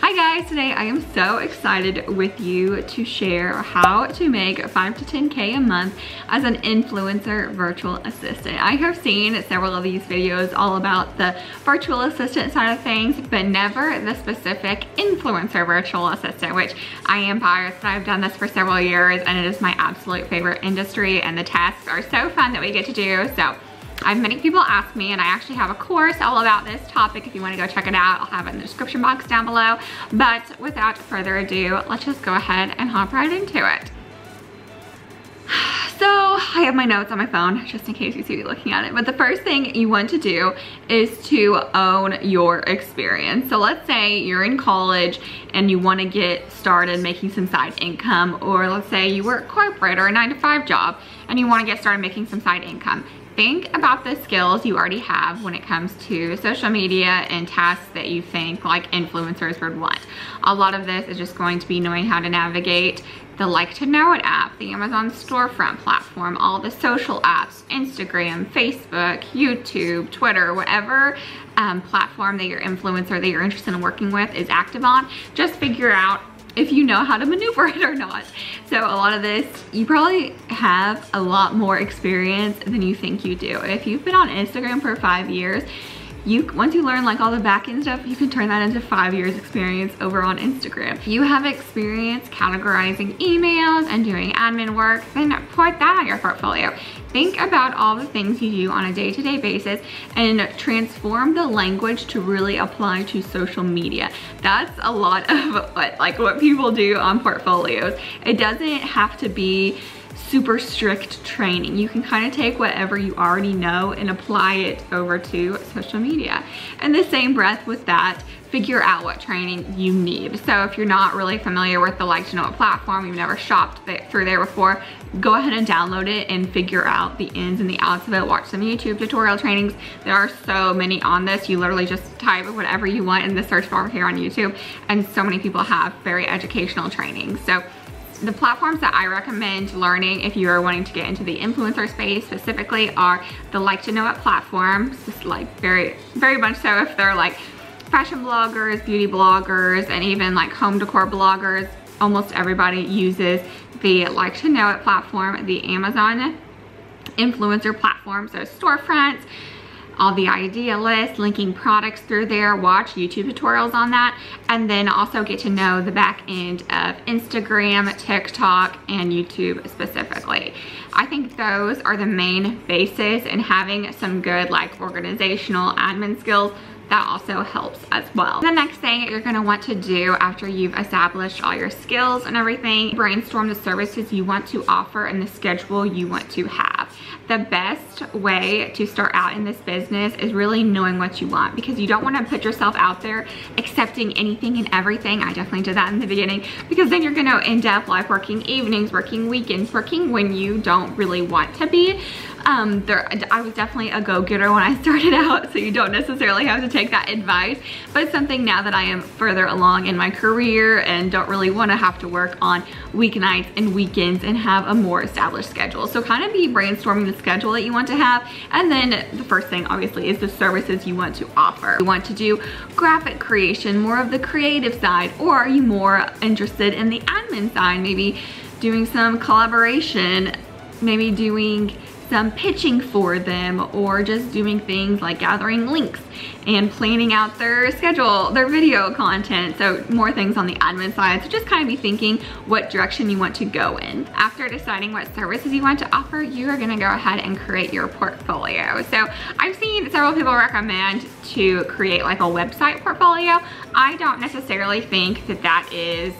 Hi guys, today I am so excited with you to share how to make 5 to 10K a month as an influencer virtual assistant. I have seen several of these videos all about the virtual assistant side of things, but never the specific influencer virtual assistant, which I am biased. I've done this for several years and it is my absolute favorite industry, and the tasks are so fun that we get to do. So I've many people ask me, and I actually have a course all about this topic. If you want to go check it out, I'll have it in the description box down below. But without further ado, let's just go ahead and hop right into it. So I have my notes on my phone just in case you see me looking at it. But the first thing you want to do is to own your experience. So let's say you're in college and you want to get started making some side income, or let's say you work corporate or a 9-to-5 job and you want to get started making some side income. Think about the skills you already have when it comes to social media and tasks that you think like influencers would want. A lot of this is just going to be knowing how to navigate the Like to Know It app, the Amazon storefront platform, all the social apps, Instagram, Facebook, YouTube, Twitter, whatever platform that your influencer that you're interested in working with is active on. Just figure out if you know how to maneuver it or not. So a lot of this, you probably have a lot more experience than you think you do. If you've been on Instagram for 5 years, once you learn like all the back end stuff, you can turn that into 5 years experience over on Instagram. You have experience categorizing emails and doing admin work, then put that on your portfolio. Think about all the things you do on a day-to-day basis and transform the language to really apply to social media. That's a lot of what people do on portfolios. It doesn't have to be super strict training. You can kind of take whatever you already know and apply it over to social media. And the same breath with that, figure out what training you need. So if you're not really familiar with the Like to Know It platform, you've never shopped through there before, go ahead and download it and figure out the ins and the outs of it. Watch some YouTube tutorial trainings. There are so many on this. You literally just type whatever you want in the search bar here on YouTube, and so many people have very educational training. So the platforms that I recommend learning if you are wanting to get into the influencer space specifically are the Like to Know It platform. Just like very much so if they're like fashion bloggers, beauty bloggers, and even like home decor bloggers. Almost everybody uses the Like to Know It platform, the Amazon influencer platform, so storefronts, all the idea lists, linking products through there, watch YouTube tutorials on that, and then also get to know the back end of Instagram, TikTok, and YouTube specifically. I think those are the main bases, and having some good like organizational admin skills, that also helps as well. The next thing you're gonna want to do after you've established all your skills and everything, brainstorm the services you want to offer and the schedule you want to have. The best way to start out in this business is really knowing what you want, because you don't want to put yourself out there accepting anything and everything. I definitely did that in the beginning, because then you're gonna end up like working evenings, working weekends, working when you don't really want to be. I was definitely a go-getter when I started out, so you don't necessarily have to take that advice, but it's something now that I am further along in my career and don't really want to have to work on weeknights and weekends and have a more established schedule. So kind of be brainstorming the schedule that you want to have, and then the first thing obviously is the services you want to offer. You want to do graphic creation, more of the creative side, or are you more interested in the admin side, maybe doing some collaboration, maybe doing some pitching for them, or just doing things like gathering links and planning out their schedule, their video content. So more things on the admin side. So just kind of be thinking what direction you want to go in. After deciding what services you want to offer, you are gonna go ahead and create your portfolio. So I've seen several people recommend to create like a website portfolio. I don't necessarily think that that is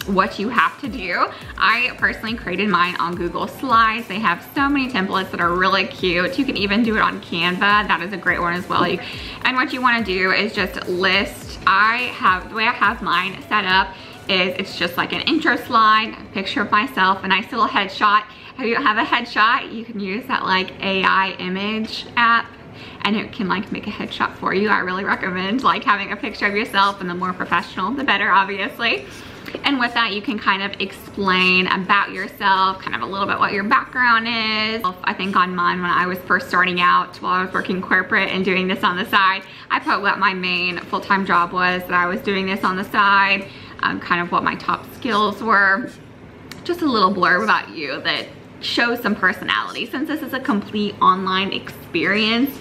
what you have to do. I personally created mine on Google Slides. They have so many templates that are really cute. You can even do it on Canva. That is a great one as well. And what you want to do is just list. The way I have mine set up is it's just like an intro slide, a picture of myself, a nice little headshot. If you don't have a headshot, you can use that like AI image app, and it can like make a headshot for you. I really recommend like having a picture of yourself, and the more professional the better, obviously. And with that, you can kind of explain about yourself, kind of a little bit what your background is. I think on mine, when I was first starting out while I was working corporate and doing this on the side, I put what my main full-time job was, that I was doing this on the side, kind of what my top skills were. Just a little blurb about you that shows some personality. Since this is a complete online experience,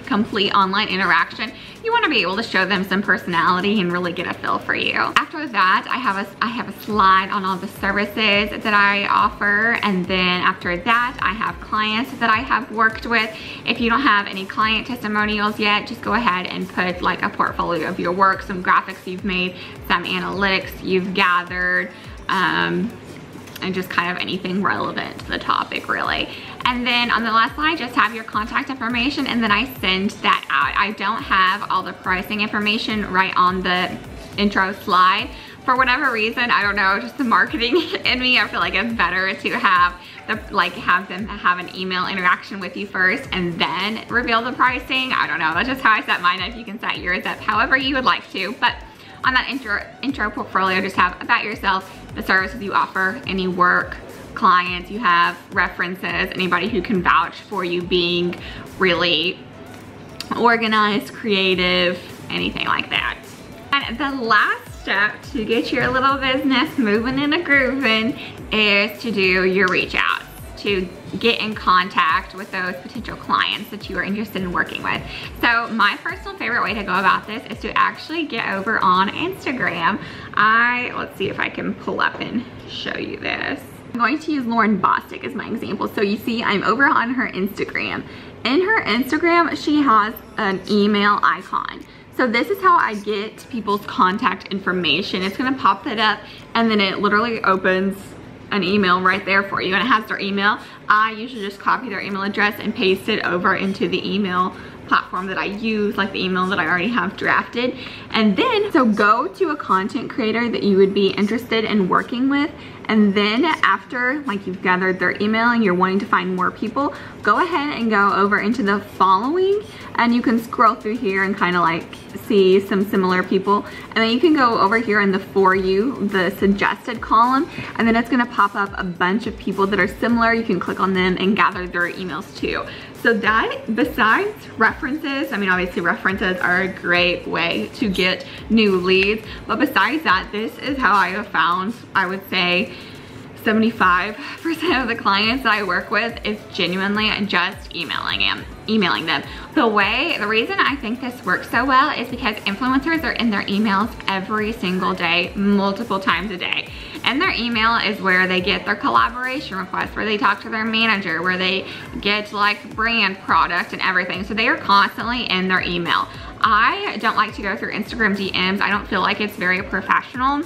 complete online interaction, you want to be able to show them some personality and really get a feel for you. After that, I have a slide on all the services that I offer, and then after that, I have clients that I have worked with. If you don't have any client testimonials yet, just go ahead and put like a portfolio of your work, some graphics you've made, some analytics you've gathered, and just kind of anything relevant to the topic, really. And then on the last slide, just have your contact information, and then I send that out. I don't have all the pricing information right on the intro slide. For whatever reason, I don't know, just the marketing in me, I feel like it's better to have them have an email interaction with you first and then reveal the pricing. I don't know, that's just how I set mine up. You can set yours up however you would like to, but on that intro portfolio, just have about yourself, the services you offer, any work, clients you have, references, anybody who can vouch for you being really organized, creative, anything like that. And the last step to get your little business moving and grooving is to do your reach outs, to get in contact with those potential clients that you are interested in working with. So my personal favorite way to go about this is to actually get over on Instagram. Let's see if I can pull up and show you this. I'm going to use Lauren Bostic as my example. So you see I'm over on her Instagram. In her Instagram, she has an email icon. So this is how I get people's contact information. It's gonna pop that up, and then it literally opens an email right there for you, and it has their email. I usually just copy their email address and paste it over into the email platform that I use, like the email that I already have drafted. And then, so go to a content creator that you would be interested in working with, and then after like you've gathered their email and you're wanting to find more people, go ahead and go over into the following, and you can scroll through here and kind of like see some similar people, and then you can go over here in the For You, the suggested column, and then it's gonna pop up a bunch of people that are similar. You can click on them and gather their emails too. So that, besides references, I mean obviously references are a great way to get new leads, but besides that, this is how I have found, I would say 75% of the clients that I work with is genuinely just emailing them. The reason I think this works so well is because influencers are in their emails every single day, multiple times a day. And their email is where they get their collaboration requests, where they talk to their manager, where they get like brand product and everything. So they are constantly in their email. I don't like to go through Instagram DMs. I don't feel like it's very professional.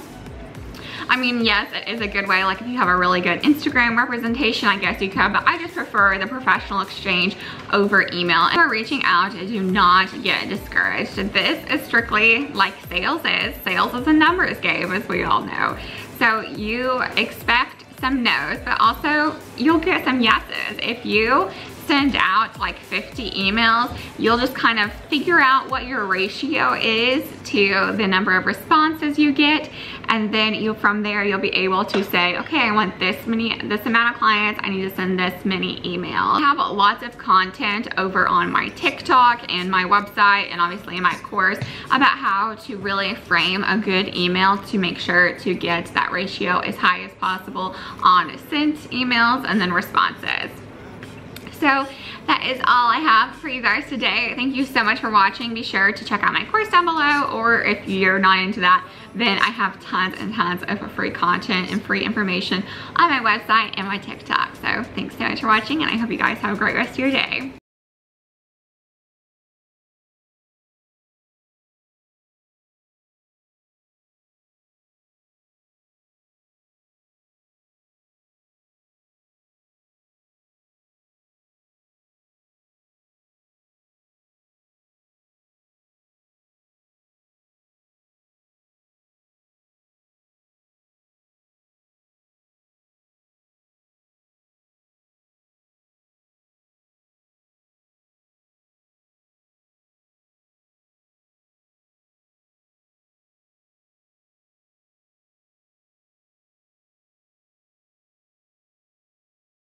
I mean, yes, it is a good way, like if you have a really good Instagram representation, I guess you could, but I just prefer the professional exchange over email. If you're reaching out, do not get discouraged. This is strictly like sales is. Sales is a numbers game, as we all know. So you expect some no's, but also you'll get some yeses. If you send out like 50 emails, you'll just kind of figure out what your ratio is to the number of responses you get, and then from there you'll be able to say, okay, I want this amount of clients, I need to send this many emails. I have lots of content over on my TikTok and my website, and obviously in my course, about how to really frame a good email to make sure to get that ratio as high as possible on sent emails and then responses. So that is all I have for you guys today. Thank you so much for watching. Be sure to check out my course down below, or if you're not into that, then I have tons and tons of free content and free information on my website and my TikTok. So thanks so much for watching, and I hope you guys have a great rest of your day.